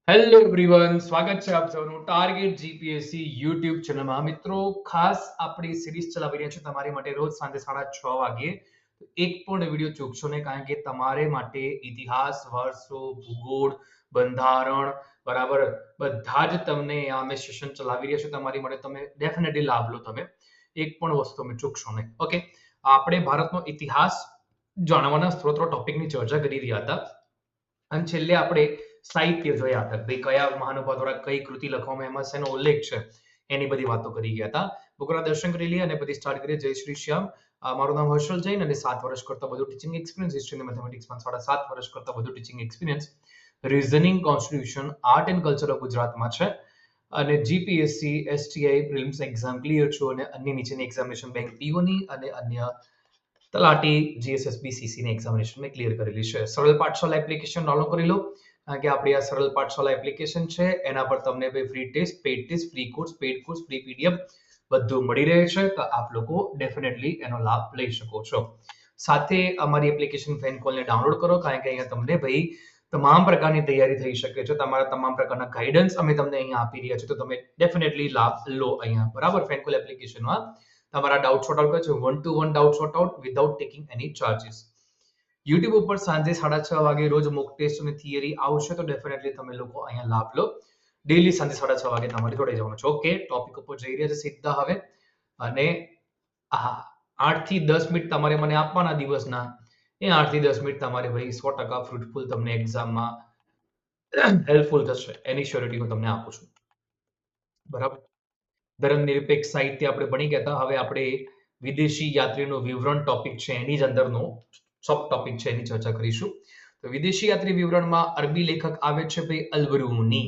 Hello everyone, સ્વાગત છે આપ સૌનું ટાર્ગેટ જીપીએસસી યુટ્યુબ ચેનલમાં. મિત્રો, ખાસ આપણી સિરીઝ ચલાવી રહ્યા છે તમારી માટે રોજ સાંજે 6:30 વાગ્યે. એક પણ વિડીયો ચૂકશો નહીં, કારણ કે તમારે માટે ઇતિહાસ, વારસો, ભૂગોળ, બંધારણ, બરાબર, બધા જ તમને અમે સેશન ચલાવી રહ્યા છે તમારી માટે. તમે ડેફિનેટલી લાભ લો. તમે એક પણ વસ્તુ તમે ચૂકશો નહીં. ઓકે, આપણે ભારતનો ઇતિહાસ જાણવાના સ્ત્રોતો ટોપિકની ચર્ચા કરી રહ્યા હતા અને છેલ્લે આપણે સાહિત્ય જોયા હતા. ભાઈ કયા મહાનુભાવ દ્વારા કઈ કૃતિ લખવામાં, એમાં શેનો ઉલ્લેખ છે, એની બધી વાતો કરી ગયા હતા. બુકના દર્શન કરી લઈએ અને પછી સ્ટાર્ટ કરીએ. જય શ્રી શ્યામ. મારું નામ હર્ષલ જૈન અને 7 વર્ષ કરતા વધુ ટીચિંગ એક્સપિરિયન્સ, હિસ્ટ્રી અને મેથેમેટિક્સમાં 7.5 વર્ષ કરતા વધુ teaching experience, reasoning, constitution, art and culture of ગુજરાતમાં છે અને GPSC, STI, prelims exam clear છું અને અન્ય નીચેની એક્ઝામિનેશન બેંક પીઓની અને અન્ય તલાટી જીએસએસબી ની એક્ઝામિનેશન મેં ક્લિયર કરેલી છે. સરળ પાઠશાળા એપ્લિકેશન ડાઉનલોડ કરી લો, કારણ કે આપણી આ સરળ પાઠશાળા એપ્લિકેશન છે. એના પર તમને free test, paid test, free course, paid course, free PDF બધું મળી રહે છે. તો આપ લોકો ડેફિનેટલી એનો લાભ લઈ શકો છો. સાથે અમારી એપ્લિકેશન ફેનકોલને ડાઉનલોડ કરો, કારણ કે અહીંયા તમને ભાઈ તમામ પ્રકારની તૈયારી થઈ શકે છે. તમારા તમામ પ્રકારના ગાઈડન્સ અમે તમને અહીંયા આપી રહ્યા છીએ, તો તમે ડેફિનેટલી લાભ લો અહીંયા. બરાબર, ફેનકોલ એપ્લિકેશનમાં તમારા ડાઉટ સોર્ટ આઉટ કરે છે, 1-to-1 doubt sort out without taking any charges. YouTube ઉપર સાંજે 6:30 વાગે રોજ મોક ટેસ્ટ અને થિયરી આવશે, તો ડેફિનેટલી તમે લોકો અહીંયા લાભ લો. ડેલી સાંજે 6:30 વાગે તમારે જોડે જવાનું છે. ઓકે, ટોપિક ઉપર જઈ રહ્યા છે સીધા હવે. અને હા, 8 થી 10 મિનિટ તમારે મને આપવાના દિવસના. એ 8 થી 10 મિનિટ તમારે ભાઈ 100% ફ્રૂટફુલ તમને એક્ઝામમાં હેલ્પફુલ થશે. એની શ્યોરિટી હું તમને આપું છું. બરાબર. ધર્મનિરપેક્ષ સાહિત્ય આપણે ભણી ગયા હતા. હવે આપણે વિદેશી યાત્રીનું વિવરણ ટોપિક છે, એની જ અંદરનો સબ ટોપિક છે, એની ચર્ચા કરીશું. તો વિદેશી યાત્રી વિવરણમાં અરબી લેખક આવે છે ભાઈ અલ-બરૂની.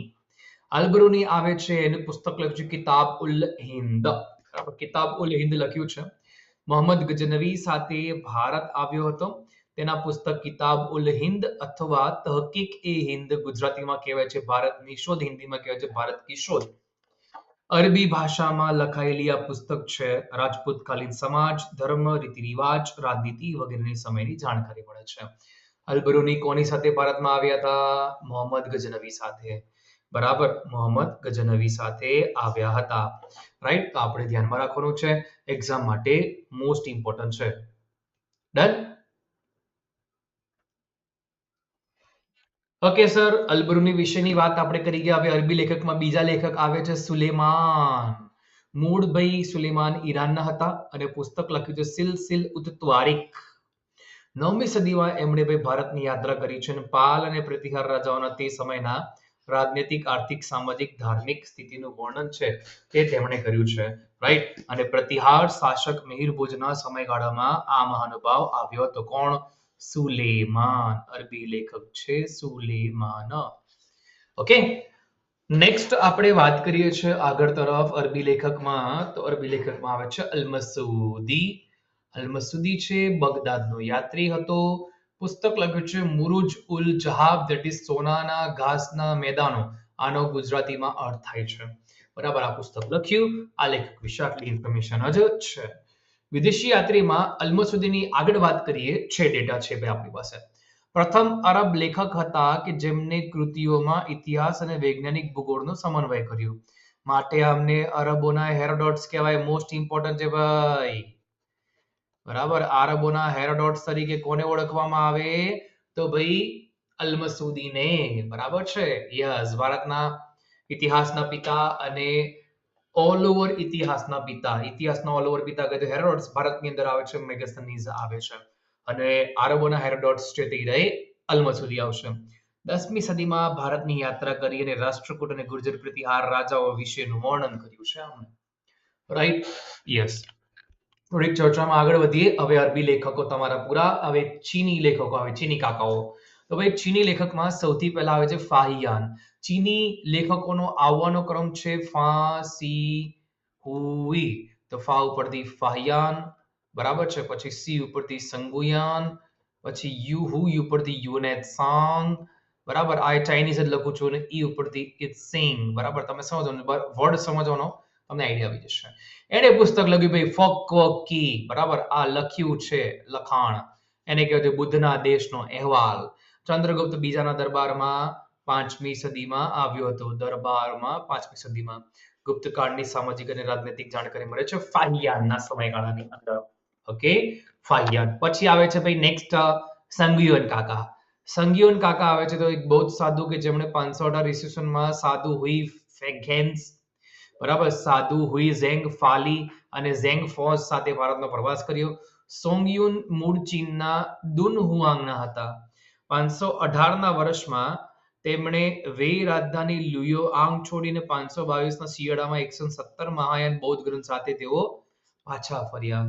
અલ-બરૂની આવે છે, એનું પુસ્તક લખ્યું છે કિતાબ ઉલ હિન્દ. બરાબર, કિતાબ ઉલ હિન્દ લખ્યું છે. મોહમ્મદ ગજનવી સાથે ભારત આવ્યો હતો. તેના પુસ્તક કિતાબ ઉલ હિન્દ અથવા તહકીક-એ-હિન્દ, ગુજરાતીમાં કહેવાય છે ભારતની શોધ, હિન્દીમાં કહેવાય છે ભારત કી શોધ. અરબી ભાષામાં લખાયેલી આ પુસ્તક છે. રાજપૂતકાલીન સમાજ, ધર્મ, રીતિ-રિવાજ, રાજનીતિ વગેરેની સમયની જાણકારી મળે છે. અલ-બરૂની કોની સાથે ભારતમાં આવ્યા હતા? મોહમ્મદ ગજનવી સાથે. બરાબર, મોહમ્મદ ગજનવી સાથે આવ્યા હતા. રાઈટ, તો આપણે ધ્યાનમાં રાખવાનું છે, એક્ઝામ માટે મોસ્ટ ઇમ્પોર્ટન્ટ છે. ડન. ઓકે સર, અલ-બરૂની વિશેની વાત આપણે કરી ગયા. હવે અરબી લેખકમાં બીજા લેખક આવે છે સુલેમાન. મૂળ ભાઈ સુલેમાન ઈરાનના હતા અને પુસ્તક લખ્યું છે સિલસિલ ઉત ત્વારિક. 9મી સદીમાં એમણે ભાઈ ભારતની યાત્રા કરી છે અને પાલ અને પ્રતિહાર રાજાઓના તે સમયના રાજનૈતિક, આર્થિક, સામાજિક, ધાર્મિક સ્થિતિનું વર્ણન છે તે તેમણે કર્યું છે. રાઈટ, અને પ્રતિહાર શાસક મિહિર ભોજના સમયગાળામાં આ મહાનુભાવ આવ્યો હતો. કોણ? સુલેમાન. અરબી લેખક છે સુલેમાન. ઓકે, નેક્સ્ટ આપણે વાત કરીએ છીએ આગળ તરફ અરબી લેખકમાં. તો અરબી લેખકમાં આવે છે અલ-મસૂદી. અલ-મસૂદી છે બગદાદનો યાત્રી હતો. પુસ્તક લખ્યું છે મુરુજ ઉલ જહાબ, ધેટ ઇઝ સોનાના ઘાસના મેદાનો. આનો ગુજરાતીમાં અર્થ થાય છે. બરાબર, આ પુસ્તક લખ્યું. આ લેખક વિશે આટલી ઇન્ફોર્મેશન જ છે. વિદેશી યાત્રીમાં અલ-મસૂદીની આગળ વાત કરીએ, છે ડેટા છે ભાઈ આપણી પાસે. પ્રથમ અરબ લેખક હતા કે જેમને કૃતિઓમાં ઇતિહાસ અને વૈજ્ઞાનિક ભૂગોળનો સમન્વય કર્યો. માટે અમને અરબોના હેરોડોટ્સ કહેવાય. મોસ્ટ ઇમ્પોર્ટન્ટ છે ભાઈ. બરાબર, આરબોના હેરોડોટ્સ તરીકે કોને ઓળખવામાં આવે? તો ભાઈ અલ-મસૂદીને. બરાબર છે. યસ, ભારતના ઇતિહાસના પિતા અને ઓલ ઓવર ઇતિહાસના પિતા. ઇતિહાસના ઓલ ઓવર પિતા કહે તો હેરોડોટ્સ ભારતની અંદર આવે છે, મેગસ્થનીઝ આવે છે. અને આરબોના હેરોડોટ્સ છે તે રહે અલ-મસૂદી આવશે. 10મી સદીમાં ભારતની યાત્રા કરી અને રાષ્ટ્રકૂટ અને ગુર્જર પ્રતિહાર રાજાઓ વિશેનું વર્ણન કર્યું છે આમણે. Right, yes. થોડીક ચર્ચામાં આગળ વધીએ. હવે અરબી લેખકો તમારા પૂરા. હવે ચીની લેખકો આવે, ચીની કાકાઓ. તો ભાઈ ચીની લેખકમાં સૌથી પહેલા આવે છે ફાહિયાન. ચીની લેખકોનો આવવાનો ક્રમ છે ફા, સી, હુઈ. તો ફા ઉપરથી ફાહિયાન, બરાબર છે. પછી સી ઉપરથી સંગુયાન, પછી યુ ઉપરથી યુનેત્સાંગ, બરાબર. આ ચાઇનીઝ જ લખું છું અને ઈ ઉપરથી ઇત્સિંગ, બરાબર. તમે સમજો, વર્ડ સમજવાનો તમને આઈડિયા આવી જશે. એને પુસ્તક લખ્યું ભાઈ ફક્કી, બરાબર. આ લખ્યું છે, લખાણ. એને કહેવાય બુદ્ધના દેશનો અહેવાલ. ચંદ્રગુપ્ત બીજાના દરબારમાં 5મી સદીમાં આવ્યો હતો. દરબારમાં 5મી સદીમાં ગુપ્તકાળની સામાજિક અને રાજનૈતિક જાણકારી મળે છે ફાહિયાનના સમયગાળાની અંદર. Okay, Fahien. પછી આવે છે ભાઈ નેક્સ્ટ સંગયુન કાકા. સંગયુન કાકા આવે છે તો એક બૌદ્ધ સાધુ કે જેમણે 518 ઈસવીસનમાં સાધુ હુઈ ફેંગેન્સ, બરાબર, સાધુ હુઈ ઝેંગ ફાલી અને ઝેંગ ફોઝ સાથે ભારતનો પ્રવાસ કર્યો. સોંગયુન મૂળ ચીનના દુનહુઆંગના હતા. 518ના વર્ષમાં તેમણે વેઈ રાજધાની લુયોઆંગ છોડીને 522ના શિયાળામાં 117 મહાયાન બૌદ્ધ ગ્રંથ સાથે તેઓ પાછા ફર્યા.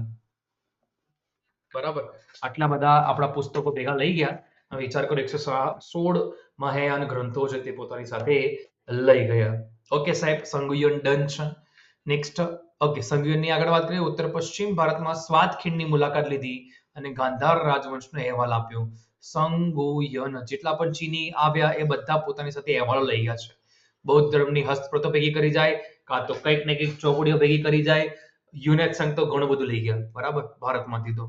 બરાબર, આટલા બધા આપણા પુસ્તકો ભેગા લઈ ગયા. હવે વિચાર કરો 116 મહાયાન ગ્રંથો છે તે પોતાની સાથે લઈ ગયા. ઓકે સાહેબ, સંગયુન ડન છે. નેક્સ્ટ, ઓકે, સંગયુનની આગળ વાત કરીએ. ઉત્તર પશ્ચિમ ભારતમાં સ્વાત ખીણની મુલાકાત લીધી અને ગાંધાર રાજવંશનો અહેવાલ આપ્યો. સંગયુન જેટલા પણ ચીની આવ્યા એ બધા પોતાની સાથે અહેવાલો લઈ ગયા છે. બૌદ્ધ ધર્મની હસ્તપ્રતો ભેગી કરી જાય, કાં તો કંઈક ને કંઈક ચોપડીઓ ભેગી કરી જાય. યુનેટ સંઘ તો ઘણું બધું લઈ ગયા, બરાબર, ભારતમાંથી તો.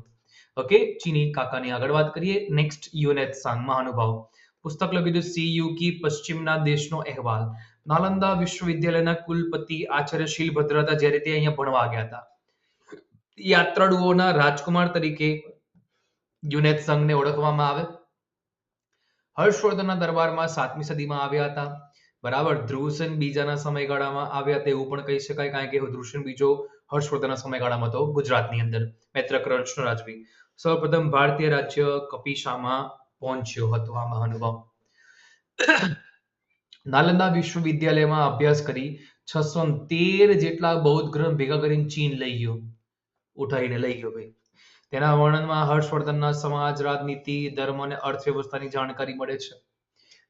ઓકે, ચીની કાકાની આગળ વાત કરીએ. નેક્સ્ટ, યુનેટ સંઘ મહાનુભાવ. પુસ્તક લખ્યું હતું સીયુકી પશ્ચિમના દેશનો અહેવાલ. નાલંદા વિશ્વવિદ્યાલયના કુલપતિ આચાર્ય શીલભદ્ર હતા જ્યારે તે અહીંયા ભણવા ગયા હતા. યાત્રાળુઓના રાજકુમાર તરીકે યુનેટ સંઘને ઓળખવામાં આવે. હર્ષવર્ધનના દરબારમાં 7મી સદીમાં આવ્યા હતા. બરાબર, ધ્રુવસેન બીજાના સમયગાળામાં આવ્યા તેવું પણ કહી શકાય, કારણ કે ધ્રુવસેન બીજો હર્ષવર્ધનના સમયગાળામાં હતો ગુજરાતની અંદર. મૈત્રકરંશનો રાજવી. સૌપ્રથમ ભારતીય રાજ્ય કપિશામાં પહોંચ્યો હતો આ મહાનુભાવ. નાલંદા વિશ્વવિદ્યાલયમાં અભ્યાસ કરી 613 જેટલા બૌદ્ધ ગ્રંથ ભેગા કરીને ચીન લઈ ગયો, ઉઠાઈને લઈ ગયો ભાઈ. તેના વર્ણનમાં હર્ષવર્ધનના સમાજ, રાજનીતિ, ધર્મ અને અર્થવ્યવસ્થાની જાણકારી મળે છે.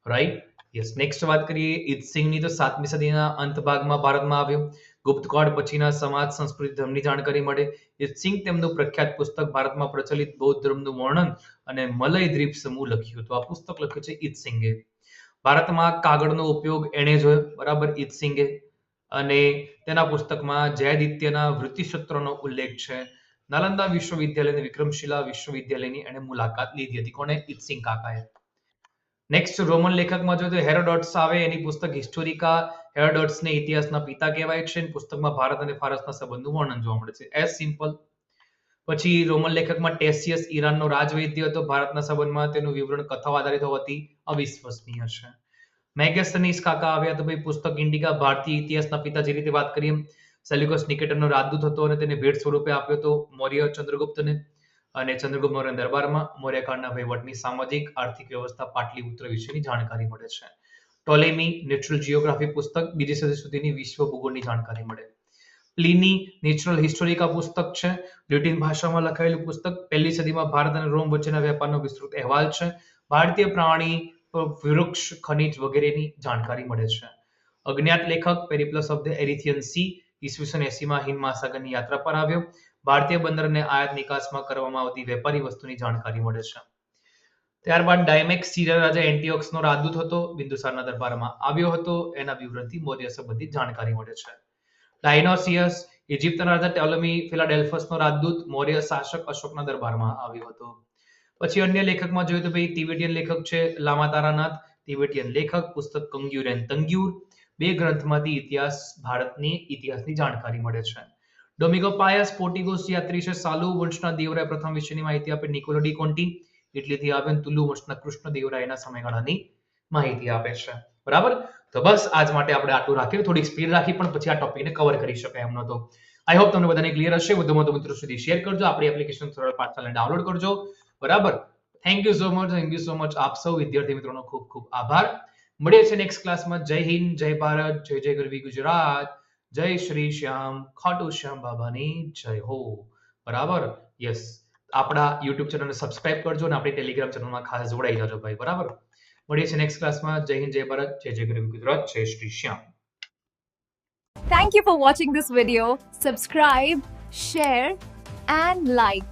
Right, yes. નેક્સ્ટ વાત કરીએ ઇત્સિંગની, તો 7મી સદીના અંત ભાગમાં ભારતમાં આવ્યો. ગુપ્તકાળ પછીના સમાજ, સંસ્કૃતિ, ધર્મની જાણકારી મળે. ઇત્સિંગ તેમનું પ્રખ્યાત પુસ્તક ભારતમાં પ્રચલિત બૌદ્ધ ધર્મનું વર્ણન અને મલય દ્વીપ સમૂહ લખ્યું હતું. આ પુસ્તક લખ્યું છે ઇત્સિંગે. ભારતમાં કાગળનો ઉપયોગ એણે જોયો, બરાબર, ઇત્સિંગે. અને તેના પુસ્તકમાં જયાદિત્યના વૃત્તિસૂત્રનો ઉલ્લેખ છે. નાલંદા વિશ્વવિદ્યાલય અને વિક્રમશિલા વિશ્વવિદ્યાલયની એણે મુલાકાત લીધી હતી. કોણે? ઇત્સિંગ કાકાએ. નેક્સ્ટ, રોમન લેખકમાં જોઈએ તો હેરોડોટસ આવે. એની પુસ્તક હિસ્ટોરિકા. હેરોડોટસને ઇતિહાસના પિતા કહેવાય છે. પુસ્તકમાં ભારત અને ફારસના સંબંધનું વર્ણન જોવા મળે છે. As simple. પછી રોમન લેખકમાં ટેસિયસ ઈરાનનો રાજવૈદ્ય હતો. ભારતના સંબંધમાં તેનું વિવરણ કથાઓ આધારિત હોવાથી અવિશ્વસનીય છે. મેગેસ્થનીસ કાકા આવ્યા તો ભાઈ પુસ્તક ઇન્ડિકા, ભારતીય ઇતિહાસના પિતા, જે રીતે વાત કરીએ. સેલ્યુકસ નિકેટરનો રાજદૂત હતો અને તેને ભેટ સ્વરૂપે આપ્યો હતો મૌર્ય ચંદ્રગુપ્તને. અને ચંદ્રગુપ્ત મૌર્ય દરબારમાં મૌર્યકાળના વહીવટની સામાજિક આર્થિક વ્યવસ્થા, પાટલીપુત્ર વિશેની જાણકારી મળે છે. ટોલેમી નેચરલ જીઓગ્રાફી પુસ્તક, 2જી સદી સુધીની વિશ્વ ભૂગોળની જાણકારી મળે. પ્લિની નેચરલ હિસ્ટોરિકા પુસ્તક છે, લેટિન ભાષામાં લખાયેલું પુસ્તક. 1લી સદીમાં ભારત અને રોમ વચ્ચેના વેપારનો વિસ્તૃત અહેવાલ છે. ભારતીય પ્રાણી, વૃક્ષ, ખનિજ વગેરેની જાણકારી મળે છે. અજ્ઞાત લેખક પેરિપ્લસ ઓફ ધ એરિથિયન સી ઈસવીસન 80માં હિન્દ મહાસાગરની યાત્રા પર આવ્યો. ભારતીય બંદર અને આયાત નિકાસમાં કરવામાં આવતી વેપારી વસ્તુની જાણકારી મળે છે. ત્યારબાદ ડાયમેક્સ સીરિયા રાજા એન્ટિયોક્સનો રાજદૂત હતો, બિંદુસારના દરબારમાં આવ્યો હતો. એના વિવરણથી મૌર્ય સંબંધિત જાણકારી મળે છે. ડાયનોસિયસ ઇજિપ્તના રાજા ટોલેમી ફિલાડેલ્ફસનો રાજદૂત, મૌર્ય શાસક અશોકના દરબારમાં આવ્યો હતો. પછી અન્ય લેખકમાં જોઈએ તો ભાઈ તિબેટિયન લેખક છે લામા તારાનાથ. તિબેટિયન લેખક, પુસ્તક કંગ્યુર એન્ડ તંગ્યુર. 2 ગ્રંથમાંથી ભારતની ઇતિહાસની જાણકારી મળે છે. ડોમિગો પાયસ પોર્ટુગીઝ યાત્રી છે. સાલુ વંશના દેવરાય પ્રથમ વિશેની માહિતી આપે. નિકોલો ડી કોન્ટી ઇટલીથી આવ્યો. તુલુ વંશના કૃષ્ણદેવરાયના સમયગાળાની માહિતી આપે છે. બરાબર, તો બસ આજ માટે આપણે આટલું રાખીએ. થોડીક સ્પીડ રાખી પણ પછી આ ટોપિકને કવર કરી શકાય એમનો તો. આઈ હોપ તમને બધાને ક્લિયર હશે. વધુમાં વધુ મિત્રો સુધી શેર કરજો. આપણી એપ્લિકેશન સરળ પાઠશાળાને ડાઉનલોડ કરજો. બરાબર, થેન્ક યુ સો મચ. આપ સૌ વિદ્યાર્થી મિત્રોનો ખૂબ ખૂબ આભાર. મળીએ છીએ નેક્સ્ટ ક્લાસમાં. જય હિન્દ, જય ભારત, જય જય ગરવી ગુજરાત, જય શ્રી શ્યામ ખાટુ શ્યામ બાબાની જય હો. બરાબર, યસ. આપણા યુટ્યુબ ચેનલને સબસ્ક્રાઇબ કરજો અને આપણી ટેલિગ્રામ ચેનલમાં ખાસ જોડાઈ જજો ભાઈ. બરાબર, મળીએ છીએ નેક્સ્ટ ક્લાસમાં. જય હિન્દ, જય ભારત, જય જય ગરવી ગુજરાત, જય શ્રી શ્યામ. Thank you for watching this video. Subscribe, share and like.